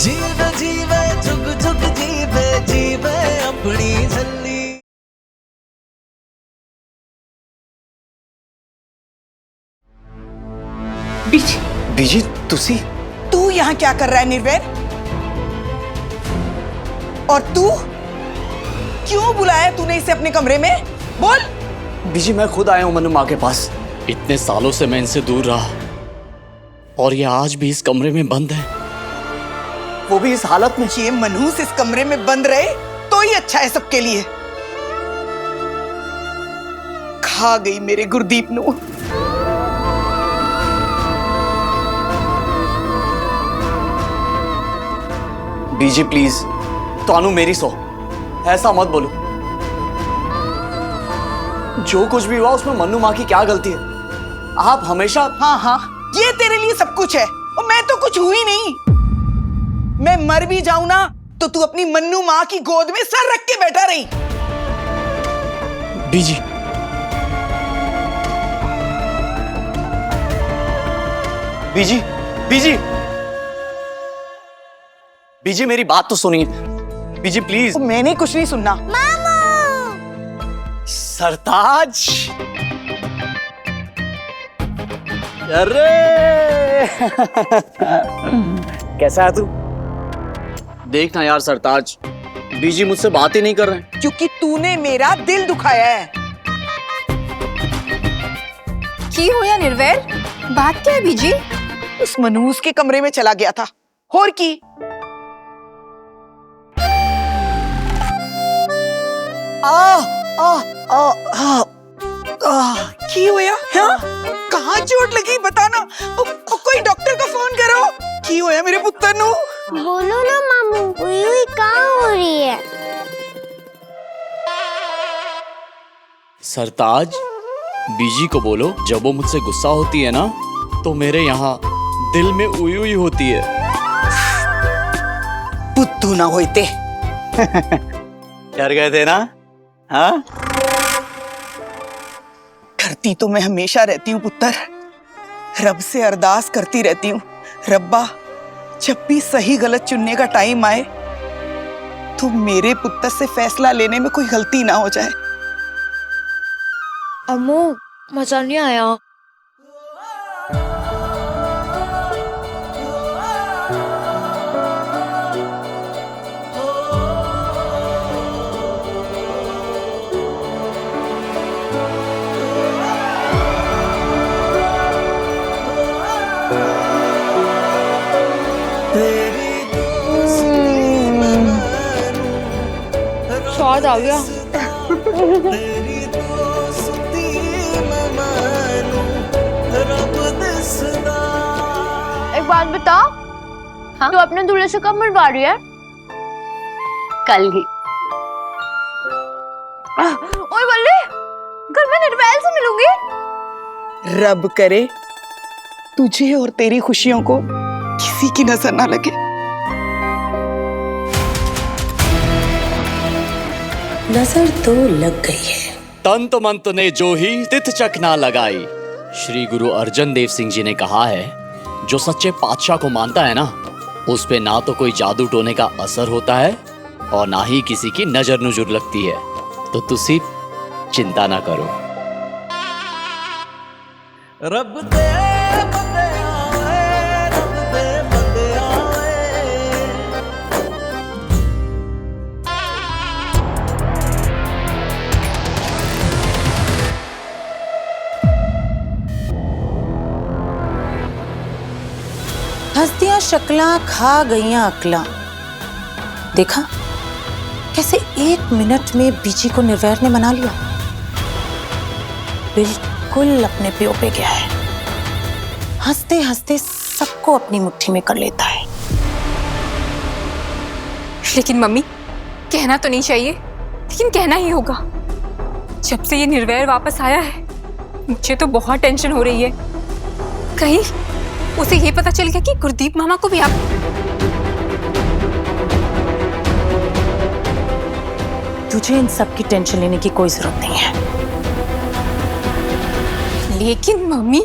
जीवे जीवे झुक झुक जीवे जीवे अपनी झल्ली। बीजी, बीजी तुसी? तू यहाँ क्या कर रहा है निर्वैर? और तू क्यों बुलाया तूने इसे अपने कमरे में? बोल। बीजी मैं खुद आया हूँ मनु माँ के पास। इतने सालों से मैं इनसे दूर रहा और ये आज भी इस कमरे में बंद है, वो भी इस हालत में। ये मनहूस इस कमरे में बंद रहे तो ही अच्छा है सबके लिए। खा गई मेरे गुरदीप नू। बीजी प्लीज, तानू मेरी सो, ऐसा मत बोलो। जो कुछ भी हुआ उसमें मन्नू माँ की क्या गलती है? आप हमेशा। हाँ हाँ, ये तेरे लिए सब कुछ है और मैं तो कुछ हुई नहीं। मैं मर भी जाऊं ना तो तू अपनी मन्नू माँ की गोद में सर रख के बैठा रही। बीजी बीजी बीजी बीजी मेरी बात तो सुनिए। बीजी प्लीज। मैंने कुछ नहीं सुनना। सरताज, अरे कैसा है तू? देखना यार सरताज, बीजी मुझसे बात ही नहीं कर रहे हैं। क्योंकि तूने मेरा दिल दुखाया है। की हो या निर्वैर, बात क्या है बीजी? उस मनहूस के कमरे में चला गया था और की की होया? हाँ? कहाँ चोट लगी बताना। कोई डॉक्टर को फोन करो। की होया मेरे पुत्र नू? बोलो ना मामू, उई कहाँ हो रही है? सरताज, बीजी को बोलो जब वो मुझसे गुस्सा होती है ना तो मेरे यहाँ दिल में उई उई होती है। बुद्धू ना होते। डर गए थे ना? हाँ? डरती तो मैं हमेशा रहती हूँ पुत्र। रब से अरदास करती रहती हूँ, रब्बा जब भी सही गलत चुनने का टाइम आए तो मेरे पुत्र से फैसला लेने में कोई गलती ना हो जाए। अम्मू, मजा नहीं आया। स्वाद आ गया। एक बात बता, हाँ? तू अपने दूल्हे से कब मिलवा रही है? कल ही। ओए बल्ले, कल मैं निर्वैर से मिलूंगी। रब करे तुझे और तेरी खुशियों को किसी की नजर ना लगे। नजर तो लग गई है। तंत मंत ने जो ही तित चक ना लगाई। श्री गुरु अर्जन देव सिंह जी ने कहा है, जो सच्चे पातशाह को मानता है ना, उस पे ना तो कोई जादू टोने का असर होता है और ना ही किसी की नजर नुजुर लगती है। तो तुसी चिंता ना करो। रब दे बंदे आए, रब दे बंदे आए। हंसदियां शक्लां खा गईयां अकलां। देखा कैसे 1 मिनट में बीजी को निर्वैर ने मना लिया। बिल्कुल अपने प्यो पे गया है। हंसते हंसते सबको अपनी मुट्ठी में कर लेता है। लेकिन मम्मी, कहना तो नहीं चाहिए, लेकिन कहना ही होगा। जब से ये निर्वैर वापस आया है मुझे तो बहुत टेंशन हो रही है। कहीं उसे ये पता चल गया कि गुरदीप मामा को भी आप। तुझे इन सब की टेंशन लेने की कोई जरूरत नहीं है। लेकिन मम्मी,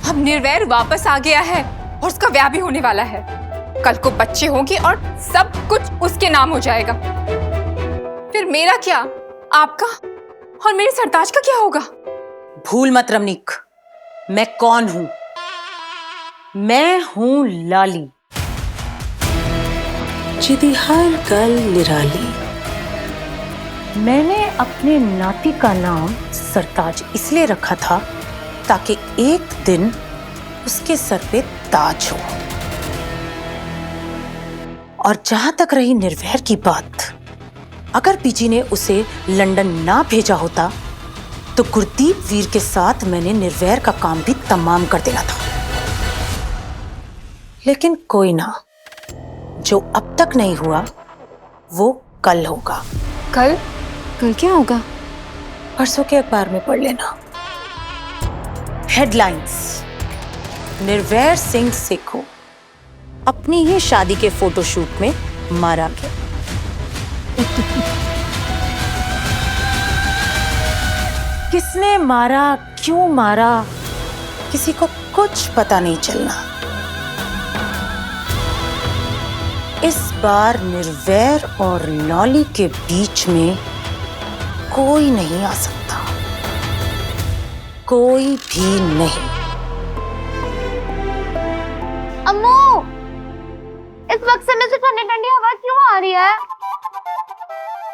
अब निर्वैर वापस आ गया है और उसका ब्याह भी होने वाला है। कल को बच्चे होंगे और सब कुछ उसके नाम हो जाएगा। फिर मेरा क्या, आपका और मेरे सरताज का क्या होगा? भूल मत रमनीक, मैं कौन हूं? मैं हूं लाली, जिदी हर गल निराली। मैंने अपने नाती का नाम सरताज इसलिए रखा था ताकि एक दिन उसके सर पे ताज हो। और जहां तक रही निर्वैर की बात, अगर पीजी ने उसे लंदन ना भेजा होता तो गुरदीप वीर के साथ मैंने निर्वैर का काम भी तमाम कर देना था। लेकिन कोई ना, जो अब तक नहीं हुआ वो कल होगा। कल? कल क्या होगा? परसों के अखबार में पढ़ लेना। हेडलाइंस: निर्वैर सिंह सेखों अपनी ही शादी के फोटोशूट में मारा गया। किसने मारा, क्यों मारा, किसी को कुछ पता नहीं चलना। इस बार निर्वैर और लॉली के बीच में कोई नहीं आ सकता, कोई भी नहीं। अम्मू, इस बक्से में से ठंडी ठंडी हवा क्यों आ रही है?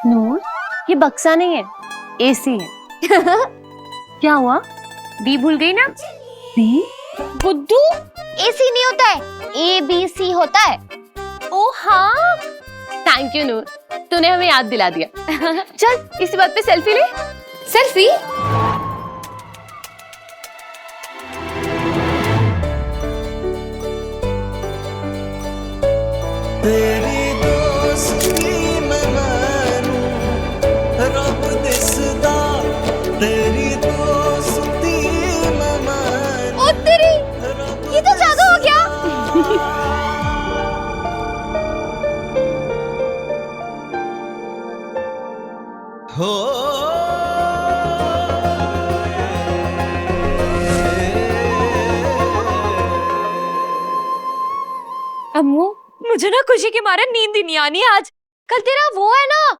नूर, ये बक्सा नहीं है, एसी है। क्या हुआ? बी भूल गई ना? बी? बुद्धू, एसी नहीं होता है, ABC होता है। ओ हाँ, थैंक यू नूर, तूने हमें याद दिला दिया। चल इसी बात पे सेल्फी ले। सेल्फी? तेरी दोस्ती मैं मानूं, रब दिसदा तेरी दोस्ती मैं मानूं। ओ तेरी, ये तो जादू हो गया। हो अम्मू, मुझे ना खुशी के मारे नींद ही नहीं आनी आज। कल तेरा वो है ना,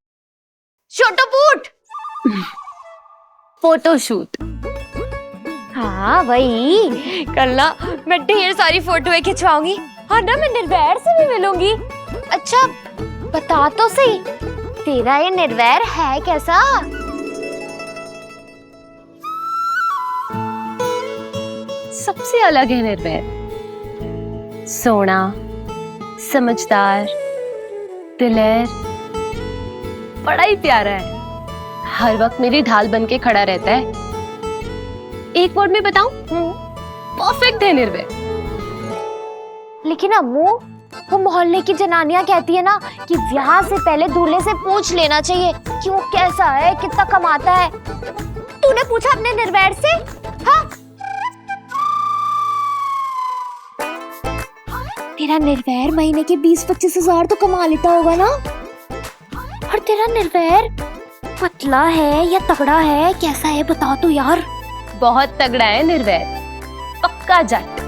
शोटोपूट फोटोशूट। हाँ वही। कल ना मैं ढेर सारी फोटोएं खिंचवाऊंगी और ना मैं निर्वैर से भी मिलूंगी। अच्छा बता तो सही, तेरा ये निर्वैर है कैसा? सबसे अलग है निर्वैर, सोना, समझदार, दिलेर, बड़ा ही प्यारा है। हर वक्त मेरी ढाल बन के खड़ा रहता है। एक वर्ड में बताऊं, परफेक्ट है निर्वैर। लेकिन अम्मू, वो मोहल्ले की जनानियां कहती है ना कि ब्याह से पहले दूल्हे से पूछ लेना चाहिए कि वो कैसा है, कितना कमाता है। तूने पूछा अपने निर्वैर से? हाँ? तेरा निर्वैर महीने के 20-25 हजार तो कमा लेता होगा ना? और तेरा निर्वैर पतला है या तगड़ा है, कैसा है बता तो यार। बहुत तगड़ा है निर्वैर, पक्का जट।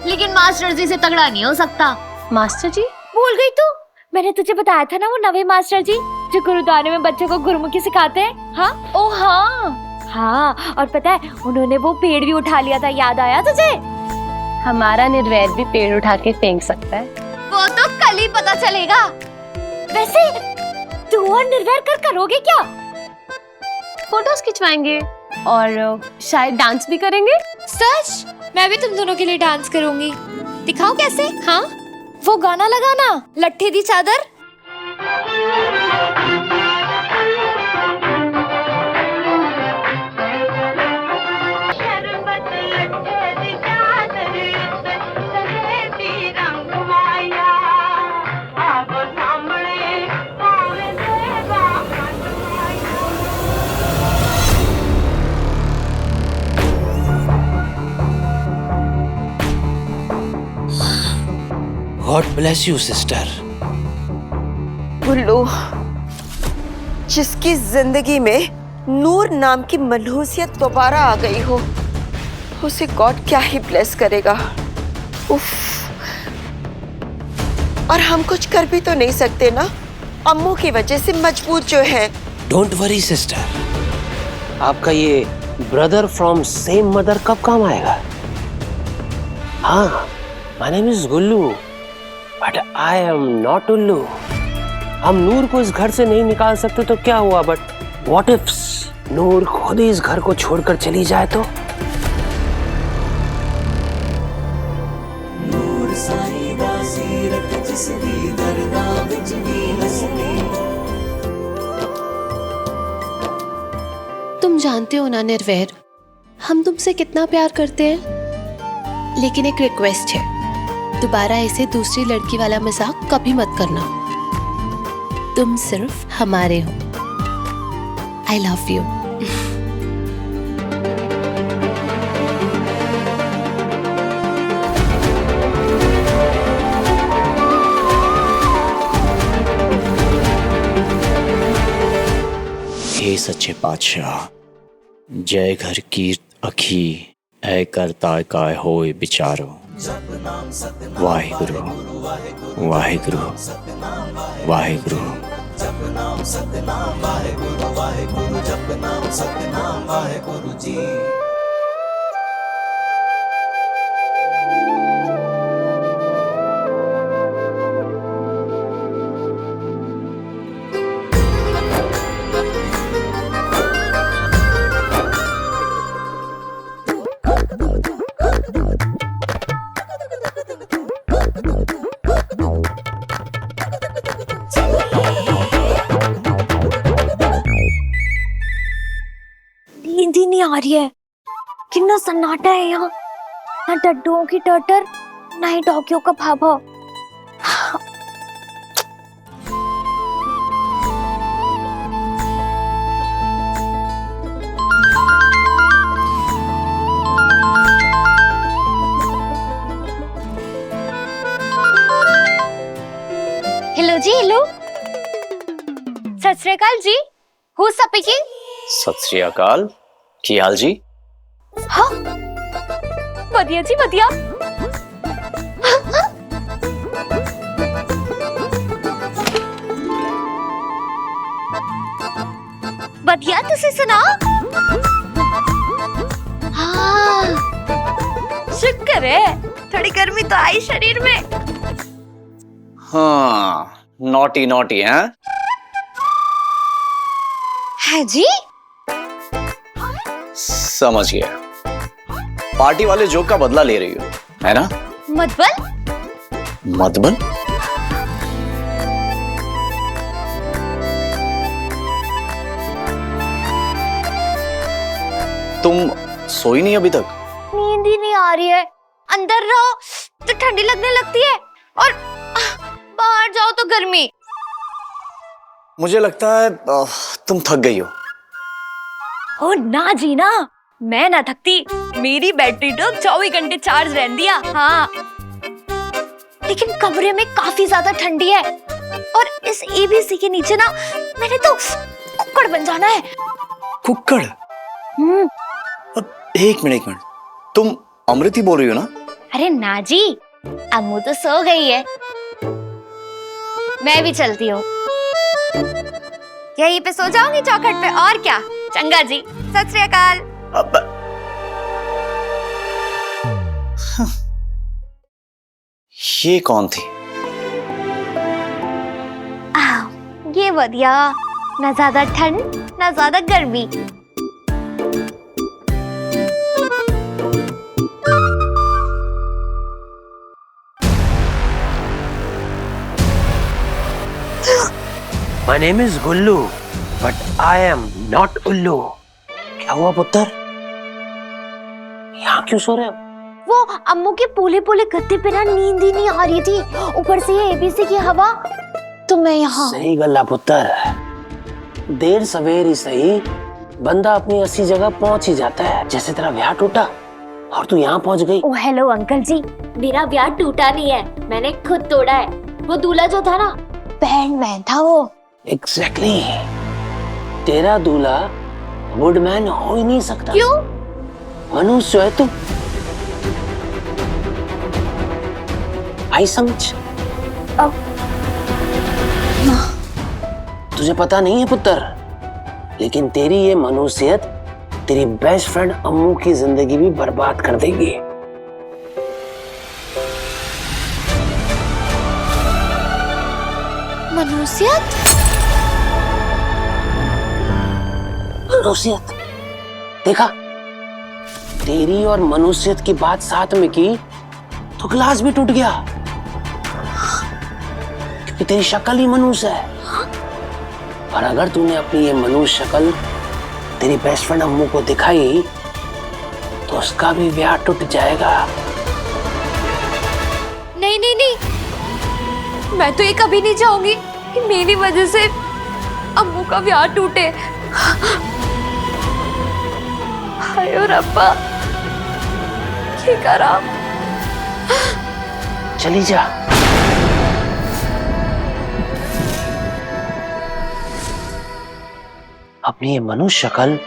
लेकिन मास्टर जी से तगड़ा नहीं हो सकता। मास्टर जी? भूल गई तू? मैंने तुझे बताया था ना, वो नवे मास्टर जी जो गुरुद्वारे में बच्चों को गुरमुखी सिखाते हैं। हाँ? ओ हाँ हाँ, और पता है उन्होंने वो पेड़ भी उठा लिया था, याद आया तुझे? हमारा निर्वैर भी पेड़ उठा के फेंक सकता है। वो तो कल ही पता चलेगा। वैसे तू और निर्वैर करोगे क्या? फोटोज खिंचवाएंगे और शायद डांस भी करेंगे। सच? मैं भी तुम दोनों के लिए डांस करूंगी। दिखाओ कैसे? हाँ, वो गाना लगाना, लट्ठी दी चादर। God bless you, sister. गुल्लू, जिसकी जिंदगी में नूर नाम की मनहूसियत दोबारा आ गई हो, उसे गॉड क्या ही ब्लेस करेगा। उफ, और हम कुछ कर भी तो नहीं सकते ना, अम्मू की वजह से मजबूर जो है। डोंट वरी सिस्टर, आपका ये ब्रदर फ्रॉम सेम मदर कब काम आएगा? हाँ, my name is Gullu, but I am not उल्लू। हम नूर को इस घर से नहीं निकाल सकते तो क्या हुआ, बट व्हाट इफ नूर खुद ही इस घर को छोड़कर चली जाए तो? तुम जानते हो ना निर्वैर, हम तुमसे कितना प्यार करते हैं। लेकिन एक रिक्वेस्ट है, दोबारा ऐसे दूसरी लड़की वाला मजाक कभी मत करना। तुम सिर्फ हमारे हो। I love you. हे सच्चे पातशाह, जय घर कीर्त अखी, ऐ करता काय होए बिचारो। वाहिगुरु वाहिगुरु वाहिगुरु। नींद ही नहीं आ रही है। कितना सन्नाटा है यहाँ, ना डड्डुओं की टटर, ना ही डॉगियों का भाभा। हेलो जी, हेलो। सत श्री अकाल जी। Who speaking? सत श्री अकाल, की हाल जी? हाँ, बढ़िया जी बढ़िया। बढ़िया, तुसी सुना? हाँ, शुक्र है, थोड़ी गर्मी तो आई शरीर में। हाँ, नॉटी नॉटी हैं? है जी? समझ गया, पार्टी वाले जोक का बदला ले रही हो, है ना? मतबल? मतबल? तुम सोई नहीं अभी तक? नींद ही नहीं आ रही है। अंदर रहो तो ठंडी लगने लगती है और बाहर जाओ तो गर्मी। मुझे लगता है तुम थक गई हो। ओ ना जी ना, मैं ना थकती, मेरी बैटरी तो 24 घंटे चार्ज रहती है। हाँ, लेकिन कमरे में काफी ज्यादा ठंडी है और इस एबीसी के नीचे ना मैंने तो कुक्कड़ बन जाना है। कुक्कड़? अब एक मिनट, तुम अमृति बोल रही हो ना? अरे ना जी, अम्मू तो सो गई है, मैं भी चलती हूँ। यहीं पे सो जाऊंगी चौखट पे, और क्या। चंगा जी, सत श्री अकाल। ये कौन थी? ये बढ़िया, ना ज्यादा ठंड ना ज्यादा गर्मी। My name is Gullu, but I am not उल्लू। क्या हुआ पुत्र? यहाँ क्यों सो रहे हो? वो अम्मू के पोले पोले गद्दे पे ना नींद ही नहीं आ रही थी, ऊपर से ये एबीसी की हवा, तो मैं यहाँ। सही गल्ला पुत्र, देर सवेर ही सही, बंदा अपनी असली जगह पहुंच ही जाता है। जैसे तेरा ब्याह टूटा और तू यहाँ पहुंच गई। ओ हेलो अंकल जी, मेरा ब्याह टूटा नहीं है, मैंने खुद तोड़ा है। वो दूल्हा जो था ना, बैंडमैन था वो। एग्जैक्टली, तेरा दूल्हा वुडमैन हो ही नहीं सकता। क्यों? मनुष्य है तू। आई समझ, तुझे पता नहीं है पुत्र, लेकिन तेरी ये मनुष्यत तेरी बेस्ट फ्रेंड अम्मू की जिंदगी भी बर्बाद कर देगी। मनुष्यत? मनुष्यत देखा, तेरी और मनुष्यत की बात साथ में की तो गिलास भी टूट गया, क्योंकि तेरी शक्ल ही मनुष्य है। और अगर तूने अपनी ये मनुष्य शक्ल तेरी बेस्ट फ्रेंड अम्मू को दिखाई तो उसका भी ब्याह टूट जाएगा। नहीं नहीं नहीं, मैं तो ये कभी नहीं चाहूंगी कि मेरी वजह से अम्मू का ब्याह टूटे। हाय रब्बा, क्या करा? चली जा। अपनी ये मनुष्य शक्ल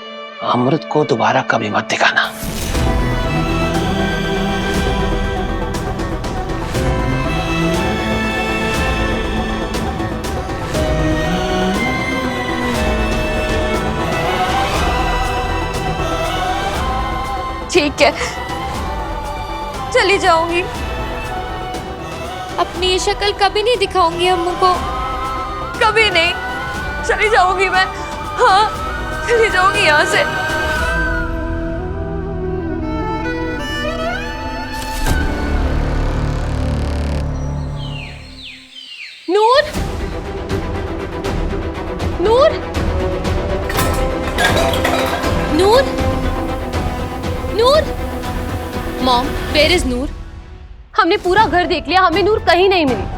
अमृत को दोबारा कभी मत दिखाना। ठीक है, चली जाऊंगी। अपनी ये शक्ल कभी नहीं दिखाऊंगी अम्मू को, कभी नहीं। चली जाऊंगी मैं, हाँ चली जाऊंगी यहाँ से। नूर, नूर, नूर, नूर। मॉम, वेयर इज नूर? हमने पूरा घर देख लिया, हमें नूर कहीं नहीं मिली।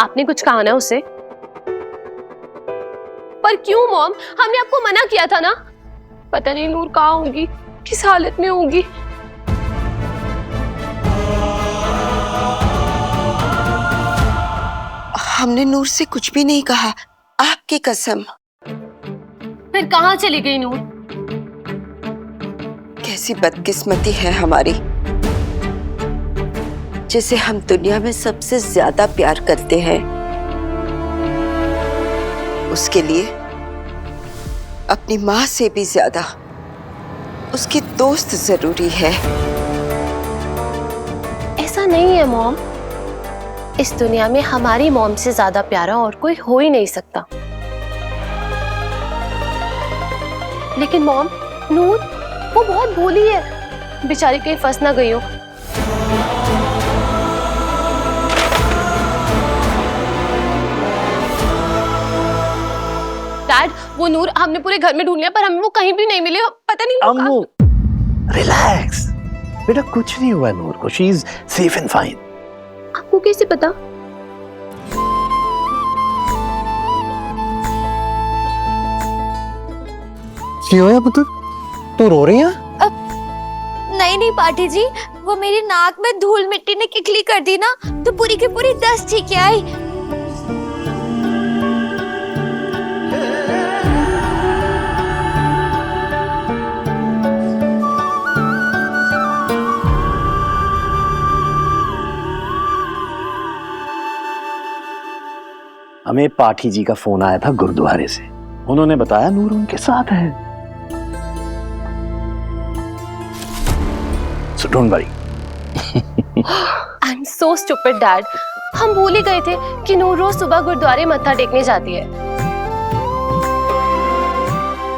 आपने कुछ कहा ना उसे? पर क्यों मॉम? हमने आपको मना किया था ना। पता नहीं नूर कहाँ होगी, किस हालत में होगी। हमने नूर से कुछ भी नहीं कहा, आपकी कसम। फिर कहाँ चली गई नूर? कैसी बदकिस्मती है हमारी, जिसे हम दुनिया में सबसे ज्यादा प्यार करते हैं, उसके लिए अपनी माँ से भी ज्यादा उसकी दोस्त जरूरी है। ऐसा नहीं है मॉम, इस दुनिया में हमारी मॉम से ज्यादा प्यारा और कोई हो ही नहीं सकता। लेकिन मॉम, नूर वो बहुत भोली है, बेचारी कहीं फंस ना गई हो। डैड, वो नूर हमने पूरे घर में ढूंढ लिया पर हमें वो कहीं भी नहीं मिली। पता नहीं वो अम्मू, रिलैक्स बेटा, कुछ नहीं हुआ नूर को, she is safe and fine. आपको कैसे पता? क्या हुआ पुत्र, तू रो रही है? नहीं नहीं पाटी जी, वो मेरी नाक में धूल मिट्टी ने किकली कर दी ना, तो पूरी की पूरी दस्त ठीक आई। हमें पाठी जी का फोन आया था गुरुद्वारे से, उन्होंने बताया नूर उनके साथ है। So don't worry. I'm so stupid, Dad. हम भूल ही गए थे कि नूर रोज सुबह गुरुद्वारे मत्था टेकने जाती है।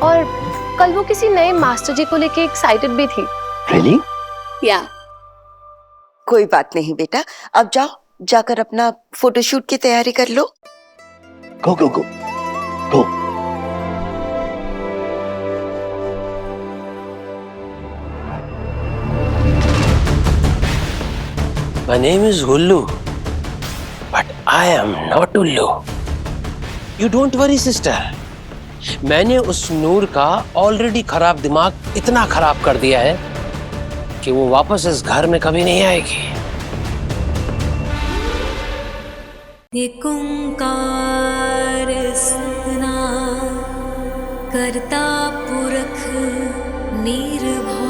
और कल वो किसी नए मास्टर जी को लेके एक्साइटेड भी थी। Really? Yeah. कोई बात नहीं बेटा, अब जाओ, जाकर अपना फोटोशूट की तैयारी कर लो। Go, go, go. Go. My name is Gullu, but I am not Ullu. You don't worry, sister. मैंने उस नूर का ऑलरेडी खराब दिमाग इतना खराब कर दिया है कि वो वापस इस घर में कभी नहीं आएगी। एक ओंकार सतना करता पुरख निर्भव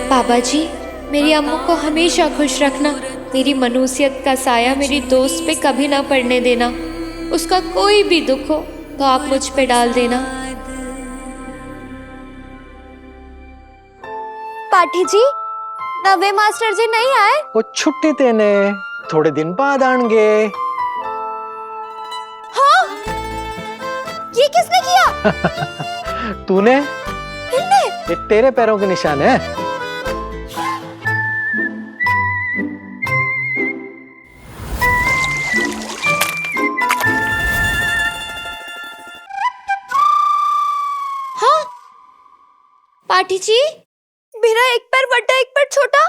बाबा जी, मेरी अम्मू को हमेशा खुश रखना। मेरी मनुष्यत का साया मेरी दोस्त पे कभी ना पड़ने देना। उसका कोई भी दुख हो तो आप मुझ पे डाल देना। पाठी जी, नवे मास्टर जी नहीं आए? वो छुट्टी देने थोड़े दिन बाद आएंगे। हाँ? ये किसने किया? तूने? इनने? ये तेरे पैरों के निशान है। हाँ? पाठी जी, मेरा एक पैर बड़ा एक पैर छोटा,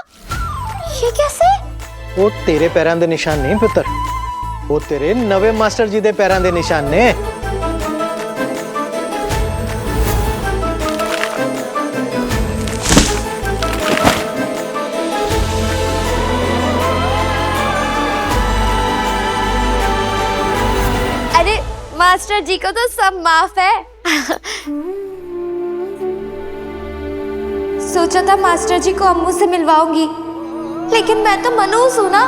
ये कैसे? वो तेरे पैरां दे निशान नहीं पुत्र, वो तेरे नवे मास्टर जी दे पैरां दे निशान ने। अरे मास्टर जी को तो सब माफ है। सोचा था मास्टर जी को अम्मू से मिलवाऊंगी, लेकिन मैं तो मनहूस हूं ना।